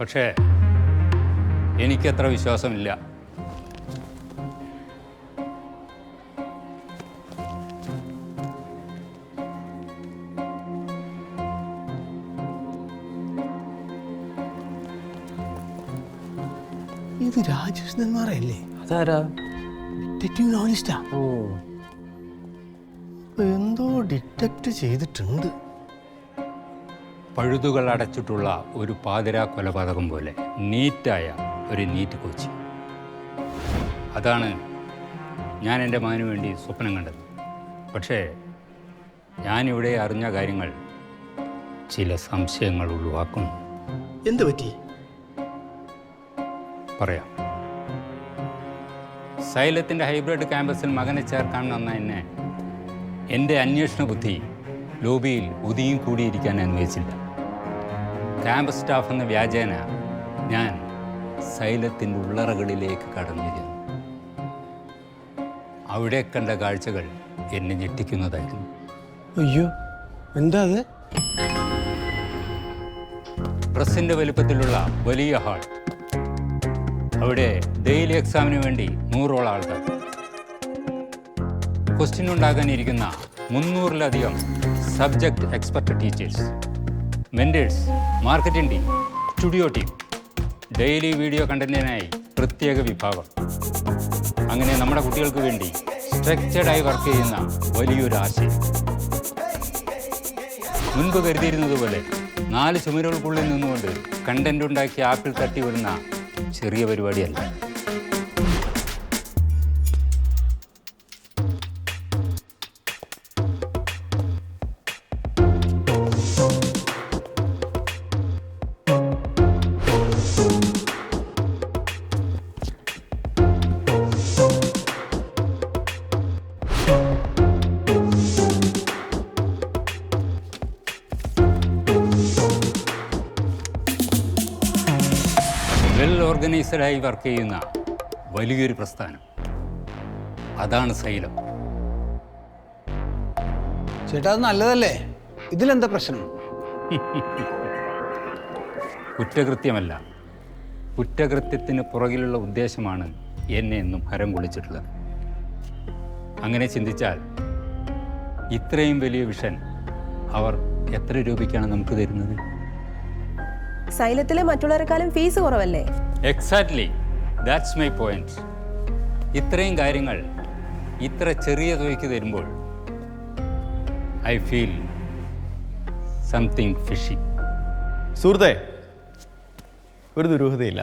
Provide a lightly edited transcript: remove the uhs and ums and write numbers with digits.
പക്ഷേ എനിക്കത്ര വിശ്വാസമില്ല. ഇത് രാജേഷ് നെന്മാറയല്ലേ? അതാരാ? ഡിറ്റക്റ്റീവ് നോവലിസ്റ്റാ. ഓ, എന്തോ ഡിറ്റക്റ്റ് ചെയ്തിട്ടുണ്ട്. പഴുതുകൾ അടച്ചിട്ടുള്ള ഒരു പാതിരാ കൊലപാതകം പോലെ നീറ്റായ ഒരു നീറ്റ് കോച്ച്. അതാണ് ഞാൻ എൻ്റെ മകന് വേണ്ടി സ്വപ്നം കണ്ടത്. പക്ഷേ ഞാനിവിടെ അറിഞ്ഞ കാര്യങ്ങൾ ചില സംശയങ്ങൾ ഒഴിവാക്കുന്നു. എന്ത് പറ്റി? പറയാം. സൈലത്തിൻ്റെ ഹൈബ്രിഡ് ക്യാമ്പസിൽ മകനെ ചേർക്കാൻ വന്ന എന്നെ എൻ്റെ അന്വേഷണ ബുദ്ധി ലോബിയിൽ ഒതുങ്ങി കൂടിയിരിക്കാൻ അനുവദിച്ചില്ല. ക്യാമ്പസ് സ്റ്റാഫ് എന്ന വ്യാജേന ഞാൻ സൈലത്തിൻ്റെ ഉള്ളറകളിലേക്ക് കടന്നു ചെന്നു. അവിടെ കണ്ട കാഴ്ചകൾ എന്നെ ഞെട്ടിക്കുന്നതായിരുന്നു. അയ്യോ, എന്താ അത്? പ്രസിൻ്റെ വലിപ്പത്തിലുള്ള വലിയ ഹാൾ. അവിടെ ഡെയിലി എക്സാമിന് വേണ്ടി 100ഓളം ആൾക്കാർ. ക്വസ്റ്റ്യൻ ഉണ്ടാകാനിരിക്കുന്ന 300-ലധികം subject expert teachers, mentors, marketing team, studio team, daily video കണ്ടന്റിനായി പ്രത്യേക വിഭാഗം. അങ്ങനെ നമ്മുടെ കുട്ടികൾക്ക് വേണ്ടി സ്ട്രക്ചർഡായി വർക്ക് ചെയ്യുന്ന വലിയൊരു ആശയം. മുൻപ് കരുതിയിരുന്നത് പോലെ 4 ചുമരുകൾക്കുള്ളിൽ നിന്നുകൊണ്ട് കണ്ടന്റ് ഉണ്ടാക്കി ആപ്പിൾ തട്ടി വിടുന്ന ചെറിയ പരിപാടിയല്ല. വെൽ ഓർഗനൈസ്ഡായി വർക്ക് ചെയ്യുന്ന വലിയൊരു പ്രസ്ഥാനം. അതാണ് സൈലം. ചേട്ടാ, അത് നല്ലതല്ലേ? ഇതിലെന്താ പ്രശ്നം? കുറ്റകൃത്യമല്ല, കുറ്റകൃത്യത്തിന് പുറകിലുള്ള ഉദ്ദേശമാണ് എന്നെ എന്നും ഹരം കൊള്ളിച്ചിട്ടുള്ളത്. അങ്ങനെ ചിന്തിച്ചാൽ ഇത്രയും വലിയ വിഷൻ അവർ എത്ര രൂപയ്ക്കാണ് നമുക്ക് തരുന്നത്? സൈലത്തിലെ മറ്റുള്ളവരെക്കാളും ഫീസ് കുറവല്ലേ? Exactly, that's my point. ഇത്രയും കാര്യങ്ങൾ ഇത്ര ചെറിയ തുകയ്ക്ക് തരുമ്പോൾ ഐ ഫീൽ സംതിങ് ഫിഷി. സുഹൃത്തേ, ഒരു ദുരൂഹതയില്ല.